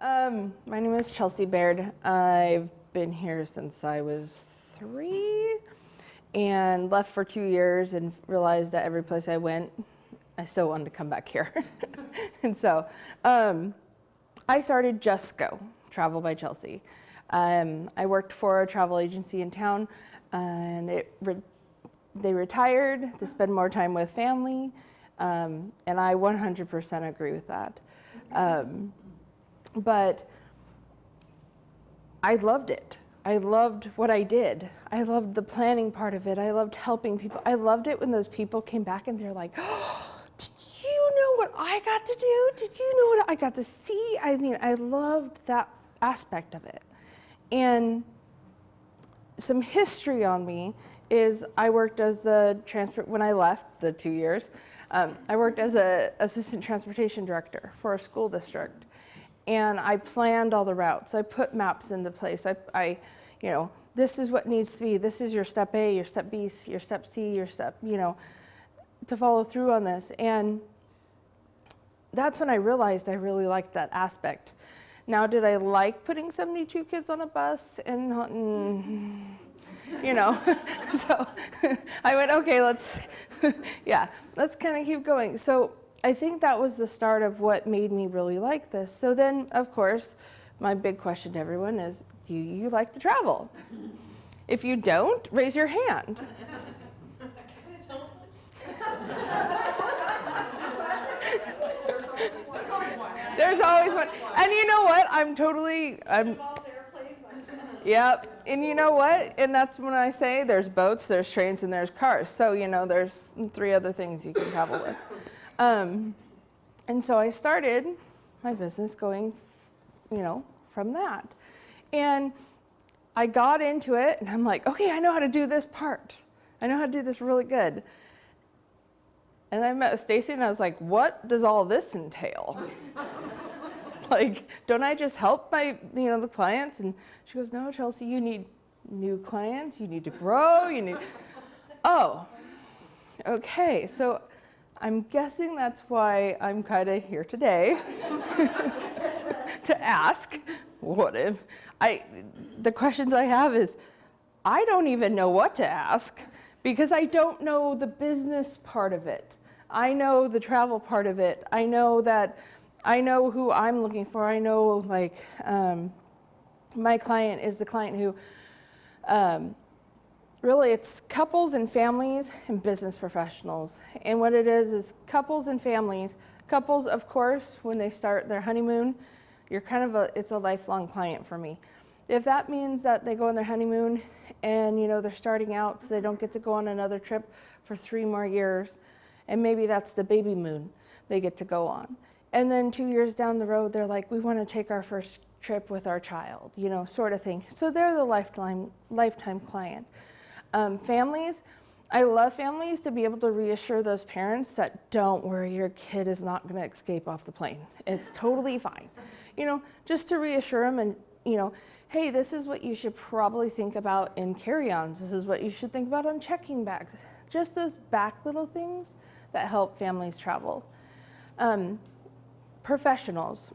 My name is Chelsea Baird. I've been here since I was 3 and left for 2 years and realized that every place I went, I still wanted to come back here. And so I started Just Go, Travel by Chelsea. I worked for a travel agency in town, and they retired to spend more time with family, and I 100% agree with that. But I loved it. I loved what I did. I loved the planning part of it. I loved helping people. I loved it when those people came back and they're like, oh, did you know what I got to do? Did you know what I got to see? I mean, I loved that aspect of it. And some history on me is I worked as when I left the 2 years, I worked as an assistant transportation director for a school district. And I planned all the routes. I put maps into place. This is what needs to be. This is your step A, your step B, your step C, your step, to follow through on this. And that's when I realized I really liked that aspect. Now, did I like putting 72 kids on a bus and, so I went, okay, let's kind of keep going. So I think that was the start of what made me really like this. So then, of course, my big question to everyone is, do you like to travel? If you don't, raise your hand. There's always one. And you know what? Yep. And you know what? And that's when I say there's boats, there's trains, and there's cars. So, there's 3 other things you can travel with. And so I started my business going, from that. And I got into it, and I'm like, okay, I know how to do this part. I know how to do this really good. And I met with Stacy, and I was like, what does all this entail? Like, don't I just help the clients? And she goes, no, Chelsea, you need new clients. You need to grow. Oh, okay. So I'm guessing that's why I'm kind of here today to ask, what if the questions I have is, I don't even know what to ask because I don't know the business part of it. I know the travel part of it. I know who I'm looking for. I know my client is the client who, really, it's couples and families and business professionals. And what it is couples and families. Couples, of course, when they start their honeymoon, it's a lifelong client for me. If that means that they go on their honeymoon and, they're starting out so they don't get to go on another trip for 3 more years, and maybe that's the baby moon they get to go on. And then 2 years down the road, they're like, we want to take our first trip with our child, sort of thing. So they're the lifetime client. Families, I love families to be able to reassure those parents that don't worry, your kid is not going to escape off the plane. It's totally fine. Just to reassure them and, hey, this is what you should probably think about in carry-ons. This is what you should think about on checking bags. Just those back little things that help families travel. Professionals.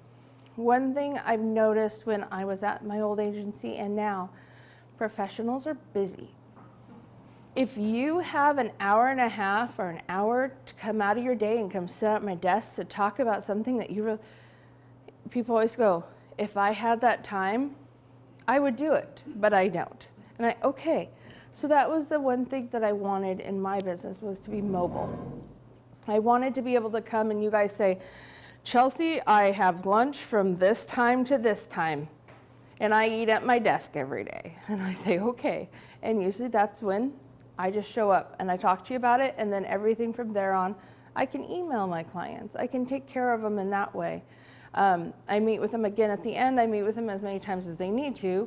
One thing I've noticed when I was at my old agency and now, professionals are busy. If you have an hour and a half or an hour to come out of your day and come sit at my desk to talk about something that people always go, if I had that time, I would do it, but I don't. And okay. So that was the one thing that I wanted in my business, was to be mobile. I wanted to be able to come and you guys say, Chelsea, I have lunch from this time to this time, and I eat at my desk every day. And I say, okay. And usually that's when I just show up and I talk to you about it, and then everything from there on, I can email my clients. I can take care of them in that way. I meet with them again at the end. I meet with them as many times as they need to,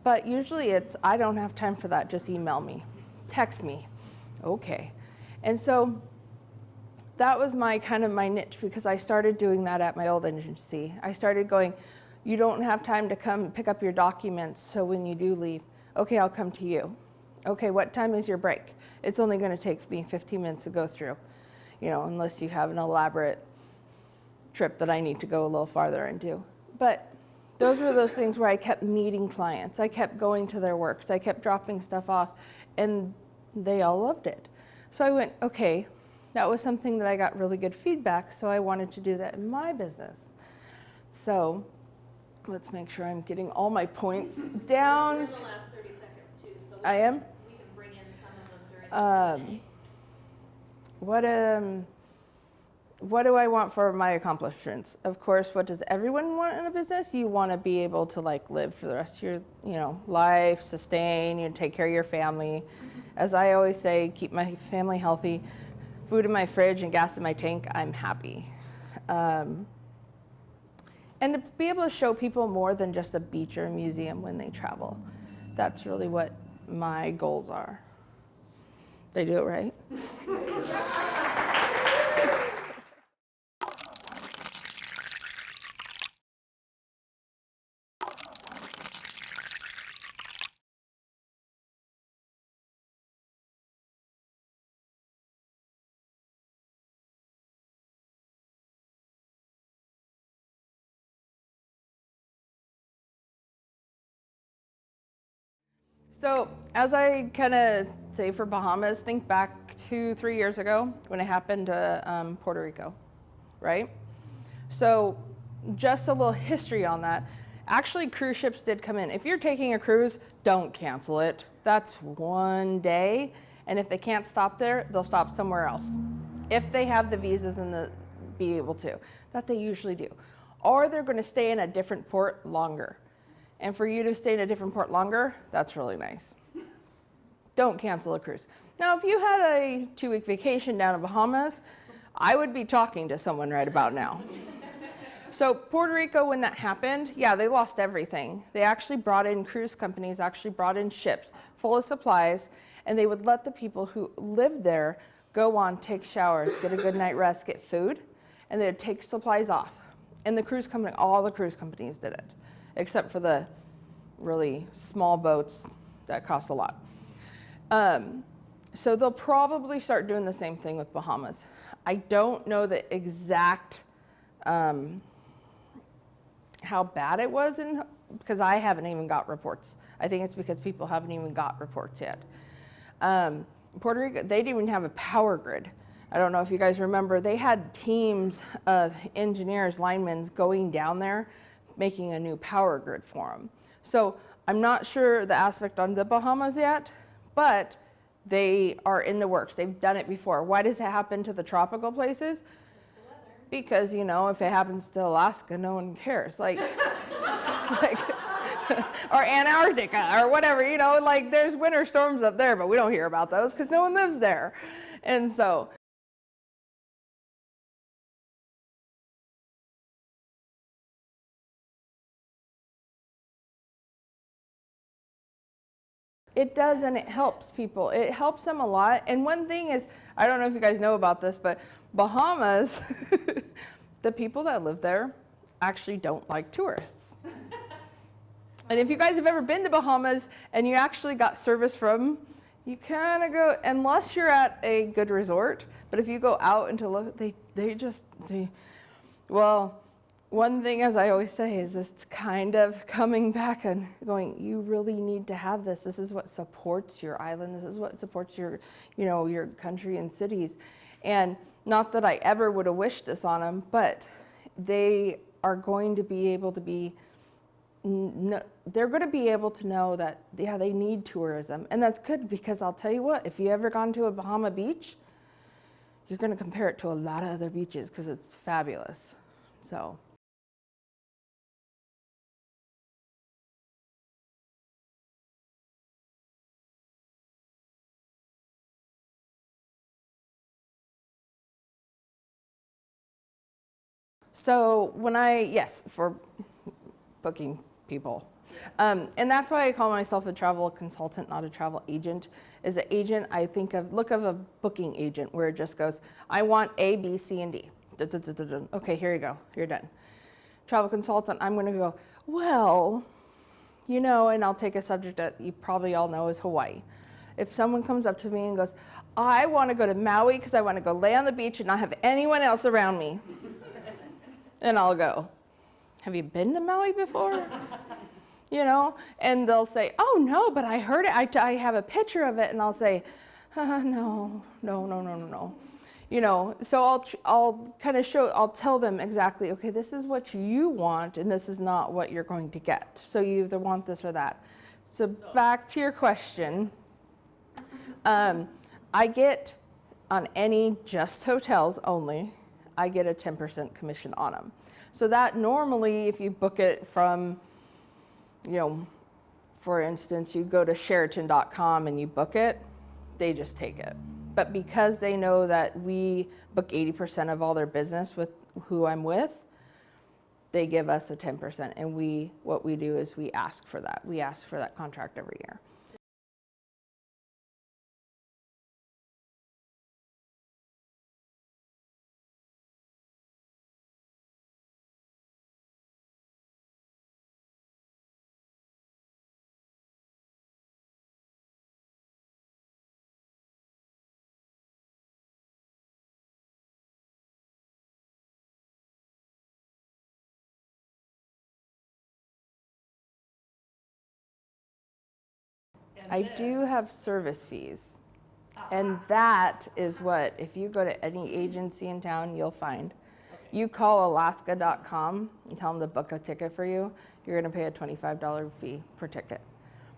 but usually I don't have time for that. Just email me, text me. Okay. And so that was my niche, because I started doing that at my old agency. I started going, you don't have time to come pick up your documents, so when you do leave, okay, I'll come to you. Okay, what time is your break? It's only going to take me 15 minutes to go through, unless you have an elaborate trip that I need to go a little farther and do. But those were those things where I kept meeting clients. I kept going to their works. I kept dropping stuff off, and they all loved it. So I went, okay, that was something that I got really good feedback, so I wanted to do that in my business. So let's make sure I'm getting all my points down. You're in the last 30 seconds too, so I am? we can bring in some of them during the Q&A. What do I want for my accomplishments? Of course, what does everyone want in a business? You want to be able to like live for the rest of your, life, sustain, take care of your family. As I always say, keep my family healthy, food in my fridge and gas in my tank, I'm happy. And to be able to show people more than just a beach or a museum when they travel. That's really what my goals are. They do it right? So as I kind of say for Bahamas, think back 2-3 years ago when it happened to Puerto Rico, right? So just a little history on that. Actually, cruise ships did come in. If you're taking a cruise, don't cancel it. That's one day. And if they can't stop there, they'll stop somewhere else. If they have the visas and be able to, that they usually do. Or they're going to stay in a different port longer. And for you to stay in a different port longer, that's really nice. Don't cancel a cruise. Now, if you had a 2-week vacation down in Bahamas, I would be talking to someone right about now. So Puerto Rico, when that happened, yeah, they lost everything. They actually brought in cruise companies, actually brought in ships full of supplies, and they would let the people who lived there go on, take showers, get a good night rest, get food, and they would take supplies off. And the cruise company, all the cruise companies did it, except for the really small boats that cost a lot. So they'll probably start doing the same thing with Bahamas. I don't know the exact how bad it was because I haven't even got reports. I think it's because people haven't even got reports yet. Puerto Rico, they didn't even have a power grid. I don't know if you guys remember, they had teams of engineers, linemen going down there, making a new power grid for them. So I'm not sure the aspect on the Bahamas yet, but they are in the works. They've done it before. Why does it happen to the tropical places? Because, if it happens to Alaska, no one cares. Like or Antarctica or whatever, there's winter storms up there, but we don't hear about those because no one lives there. And so it does, and it helps people. It helps them a lot. And one thing is, I don't know if you guys know about this, but Bahamas, the people that live there actually don't like tourists. And if you guys have ever been to Bahamas and you actually got service from, you kind of go, unless you're at a good resort, but if you go out and to look, one thing, as I always say, is it's kind of coming back and going, you really need to have this. This is what supports your island. This is what supports your, your country and cities. And not that I ever would have wished this on them, but they are going to be able to be, they're going to be able to know that, yeah, they need tourism. And that's good because I'll tell you what, if you ever gone to a Bahama beach, you're going to compare it to a lot of other beaches because it's fabulous. So. So for booking people. And that's why I call myself a travel consultant, not a travel agent. As an agent, I look of a booking agent where it just goes, I want A, B, C, and D. Okay, here you go, you're done. Travel consultant, I'm gonna go, well, and I'll take a subject that you probably all know is Hawaii. If someone comes up to me and goes, I wanna go to Maui because I wanna go lay on the beach and not have anyone else around me. And I'll go, have you been to Maui before? You know, and they'll say, oh no, but I heard it, I have a picture of it, and I'll say, no. You know, so I'll kind of I'll tell them exactly, okay, this is what you want, and this is not what you're going to get. So you either want this or that. So back to your question, I get, on any just hotels only, I get a 10% commission on them. So that normally, if you book it from, you know, for instance, you go to Sheraton.com and you book it, they just take it. But because they know that we book 80% of all their business with who I'm with, they give us a 10%. And what we do is we ask for that. We ask for that contract every year. I do have service fees. And that is what, if you go to any agency in town, you'll find. You call Alaska.com and tell them to book a ticket for you, you're going to pay a $25 fee per ticket.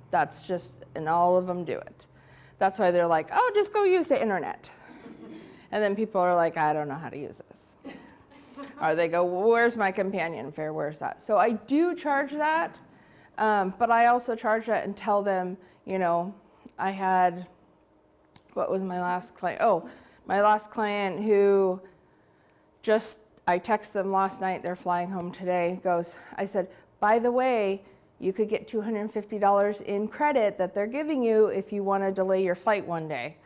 That's just, and all of them do it. That's why they're like, oh, just go use the internet. And then people are like, I don't know how to use this. Or they go, well, where's my companion fare? Where's that? So I do charge that. But I also charge that and tell them, you know, I had, what was my last client? Oh, my last client who I texted them last night, they're flying home today, I said, by the way, you could get $250 in credit that they're giving you if you want to delay your flight one day.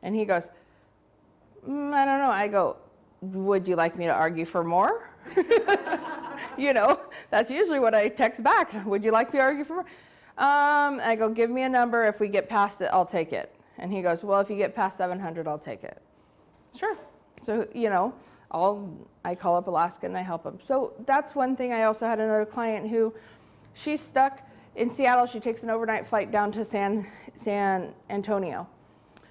And he goes, I don't know. I go, would you like me to argue for more? You know, that's usually what I text back. Would you like me to argue for more? I go, give me a number. If we get past it, I'll take it. And he goes, well, if you get past 700, I'll take it. Sure. So, you know, I call up Alaska and I help them. So that's one thing. I also had another client who, she's stuck in Seattle. She takes an overnight flight down to San Antonio.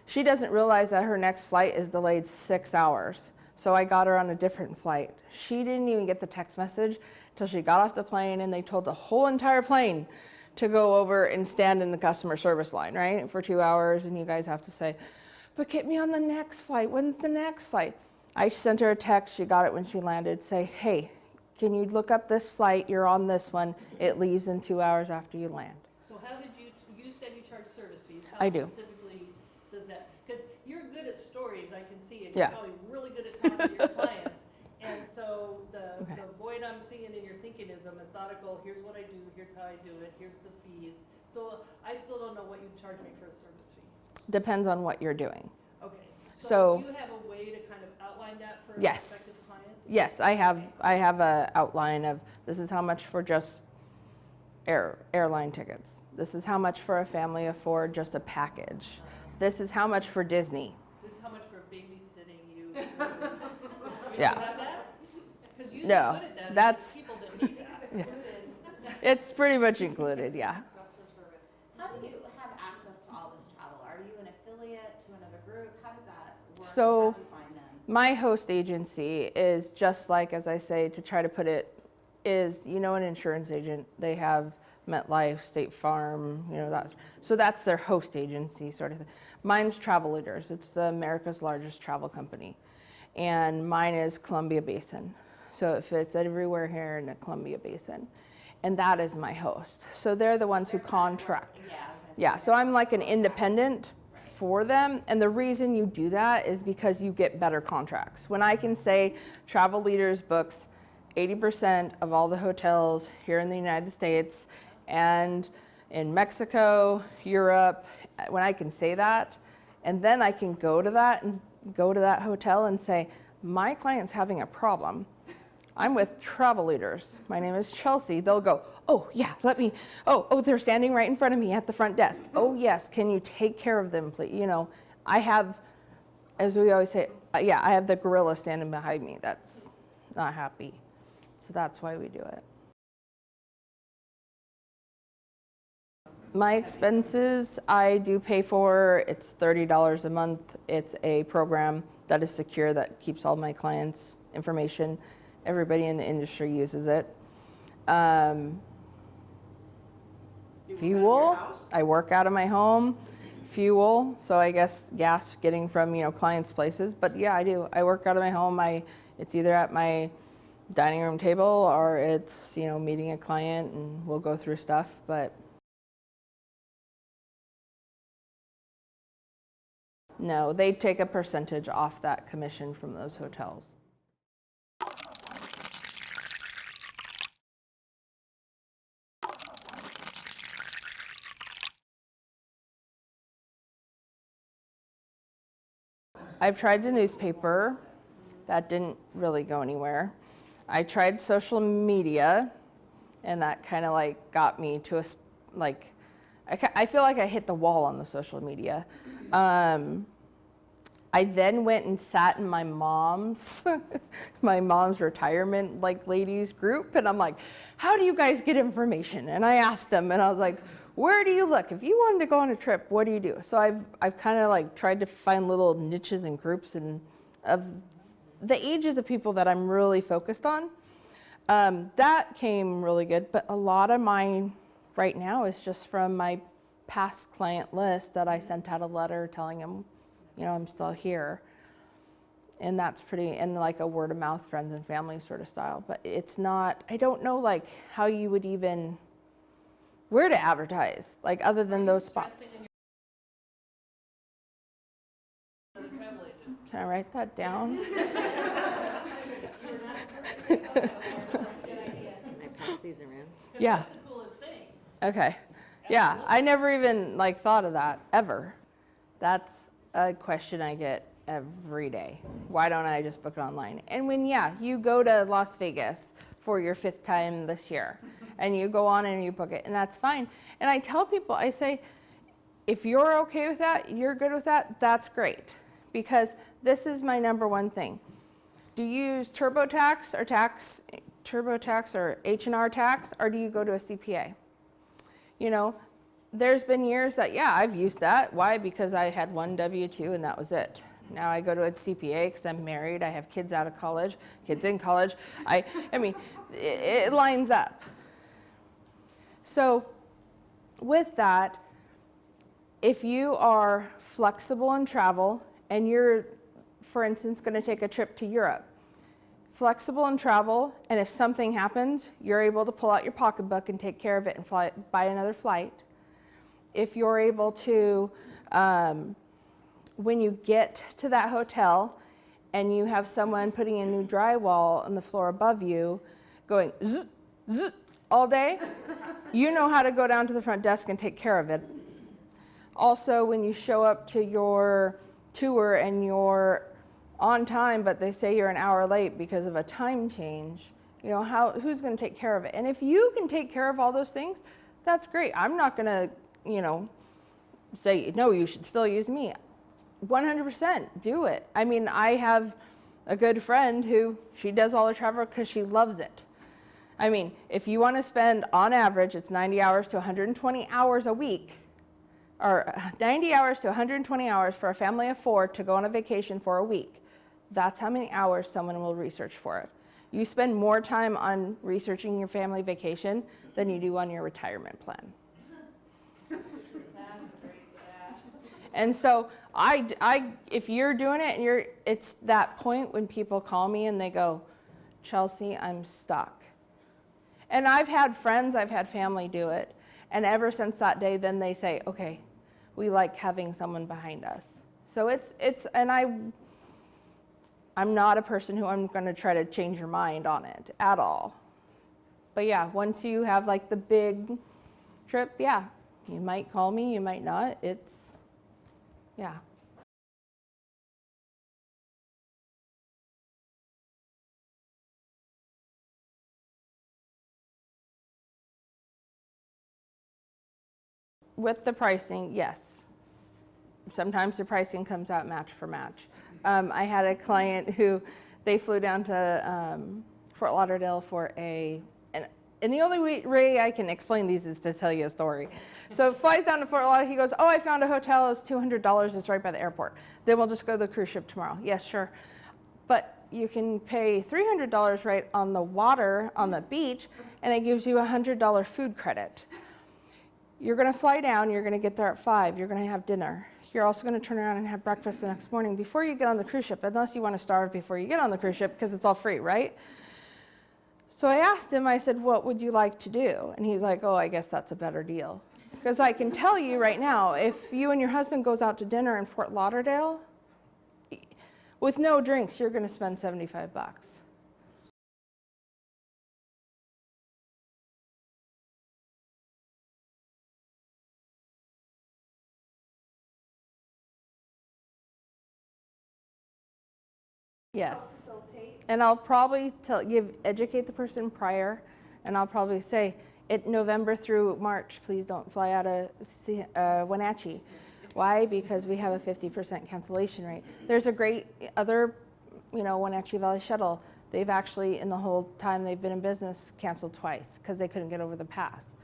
She doesn't realize that her next flight is delayed 6 hours. So I got her on a different flight. She didn't even get the text message until she got off the plane, and they told the whole entire plane to go over and stand in the customer service line, right, for 2 hours. And you guys have to say, but get me on the next flight. When's the next flight? I sent her a text. She got it when she landed. Say, hey, can you look up this flight? You're on this one. It leaves in 2 hours after you land. So how did you said you charge service fees. How I do. Specifically does that, because you're good at stories, I can see it. Yeah. You're probably really good at talking to your clients. And so the void I'm seeing in your thinking is a methodical, here's what I do, here's how I do it, here's the fees. So I still don't know what you charge me for a service fee. Depends on what you're doing. Okay. So do you have a way to kind of outline that for a yes. prospective client? Yes, I have a outline of this is how much for just airline tickets. This is how much for a family of 4, just a package. This is how much for Disney. This is how much for babysitting you. Yeah. You have that? 'Cause you're No, good at that. that's People that need that. it's pretty much included. Yeah. How do you have access to all this travel? Are you an affiliate to another group? How does that work? So- How do you find them? My host agency is just like, as I say, to try to put it, is, you know, an insurance agent. They have MetLife, State Farm, you know, that's their host agency sort of thing. Mine's Travel Leaders. It's America's largest travel company. And mine is Columbia Basin. So it fits everywhere here in the Columbia Basin. And that is my host. So they're the ones who contract. Yeah, so I'm like an independent for them. And the reason you do that is because you get better contracts. When I can say Travel Leaders books 80% of all the hotels here in the United States and in Mexico, Europe, when I can say that, and then I can go to that hotel and say, my client's having a problem. I'm with Travel Leaders. My name is Chelsea. They'll go, oh yeah, they're standing right in front of me at the front desk. Oh yes, can you take care of them, please? You know, I have, as we always say, I have the gorilla standing behind me that's not happy. So that's why we do it. My expenses, I do pay for, it's $30 a month. It's a program that is secure that keeps all my clients' information. Everybody in the industry uses it. Fuel, I work out of my home. Fuel, so I guess gas getting from, clients' places. But yeah, I do. I work out of my home. It's either at my dining room table or it's, meeting a client and we'll go through stuff. But no, they take a percentage off that commission from those hotels. I've tried the newspaper. That didn't really go anywhere. I tried social media, and that kind of got me to I feel like I hit the wall on the social media. I then went and sat in my mom's retirement ladies group, and I'm like, how do you guys get information? And I asked them, and I was like, where do you look? If you wanted to go on a trip, what do you do? So I've kind of tried to find little niches and groups and of the ages of people that I'm really focused on. That came really good, but a lot of mine right now is just from my past client list that I sent out a letter telling them, I'm still here. And that's and a word of mouth, friends and family sort of style. But it's not, I don't know how you would even, where to advertise, other than those spots. Can I write that down? I pass these around. Yeah. That's the coolest thing. Okay. Yeah, I never even thought of that ever. That's a question I get every day. Why don't I just book it online? And when you go to Las Vegas for your 5th time this year, and you go on and you book it, and that's fine. And I tell people, I say, if you're okay with that, you're good with that, that's great. Because this is my number one thing. Do you use TurboTax or H&R tax, or do you go to a CPA? There's been years that, I've used that. Why? Because I had one W-2 and that was it. Now I go to a CPA because I'm married, I have kids out of college, kids in college. I mean, it lines up. So with that, if you are flexible in travel and you're, for instance, going to take a trip to Europe, flexible in travel, and if something happens, you're able to pull out your pocketbook and take care of it and buy another flight. If you're able to, when you get to that hotel and you have someone putting in new drywall on the floor above you, going zzz, zzz, all day, you know how to go down to the front desk and take care of it. Also, when you show up to your tour and you're on time, but they say you're an hour late because of a time change, who's going to take care of it? And if you can take care of all those things, that's great. I'm not going to, say, no, you should still use me. 100% do it. I mean, I have a good friend who, she does all the travel because she loves it. I mean, if you want to spend, on average, it's 90 hours to 120 hours a week, or 90 hours to 120 hours for a family of 4 to go on a vacation for a week. That's how many hours someone will research for it. You spend more time on researching your family vacation than you do on your retirement plan. And so if you're doing it and it's that point when people call me and they go, Chelsea, I'm stuck. And I've had friends, I've had family do it. And ever since that day, then they say, okay, we like having someone behind us. So and I'm not a person who I'm going to try to change your mind on it at all. But once you have the big trip, you might call me, you might not. With the pricing, yes. Sometimes the pricing comes out match for match. I had a client who, they flew down to Fort Lauderdale for and the only way I can explain these is to tell you a story. So flies down to Fort Lauderdale. He goes, oh, I found a hotel. It's $200. It's right by the airport. Then we'll just go to the cruise ship tomorrow. Yes, sure. But you can pay $300 right on the water on the beach, and it gives you a $100 food credit. You're going to fly down. You're going to get there at 5. You're going to have dinner. You're also going to turn around and have breakfast the next morning before you get on the cruise ship, unless you want to starve before you get on the cruise ship because it's all free, right? So I asked him, I said, what would you like to do? And he's like, oh, I guess that's a better deal. Because I can tell you right now, if you and your husband goes out to dinner in Fort Lauderdale, with no drinks, you're going to spend $75. Yes. And I'll probably educate the person prior, and I'll probably say, November through March, please don't fly out of Wenatchee. Why? Because we have a 50% cancellation rate. There's a great other, Wenatchee Valley shuttle. They've actually, in the whole time they've been in business, canceled twice because they couldn't get over the pass.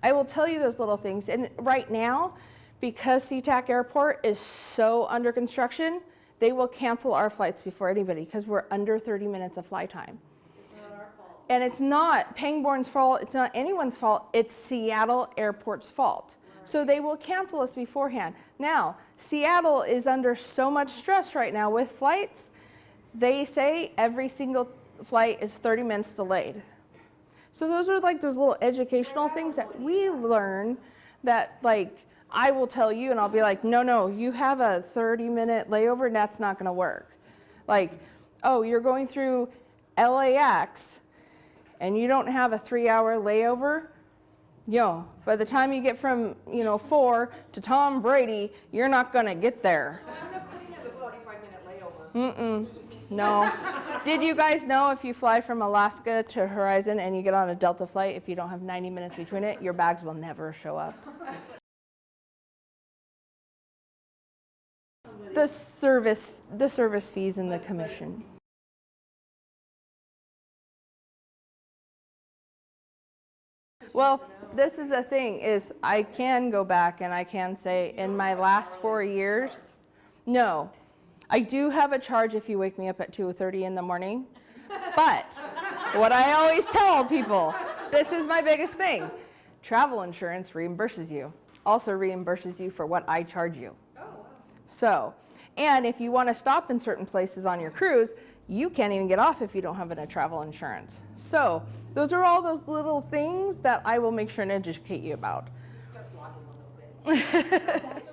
I will tell you those little things. And right now, because SeaTac Airport is so under construction, they will cancel our flights before anybody because we're under 30 minutes of fly time. It's not our fault. And it's not Pangborn's fault, it's not anyone's fault, it's Seattle Airport's fault. So they will cancel us beforehand. Now, Seattle is under so much stress right now with flights. They say every single flight is 30 minutes delayed. So those are like those little educational things that we learn that I will tell you and I'll be like, no, you have a 30-minute layover and that's not gonna work. Oh, you're going through LAX and you don't have a 3-hour layover, by the time you get from, 4 to Tom Brady, you're not gonna get there. So I'm the queen of the 45-minute layover. No. Did you guys know if you fly from Alaska to Horizon and you get on a Delta flight, if you don't have 90 minutes between it, your bags will never show up? The service fees and the commission. Well, this is the thing, is I can go back and I can say in my last 4 years, no. I do have a charge if you wake me up at 2:30 in the morning, but what I always tell people, this is my biggest thing, travel insurance reimburses you, also reimburses you for what I charge you. Oh, wow. So, and if you want to stop in certain places on your cruise, you can't even get off if you don't have a travel insurance. So, those are all those little things that I will make sure and educate you about. Start blogging a little bit.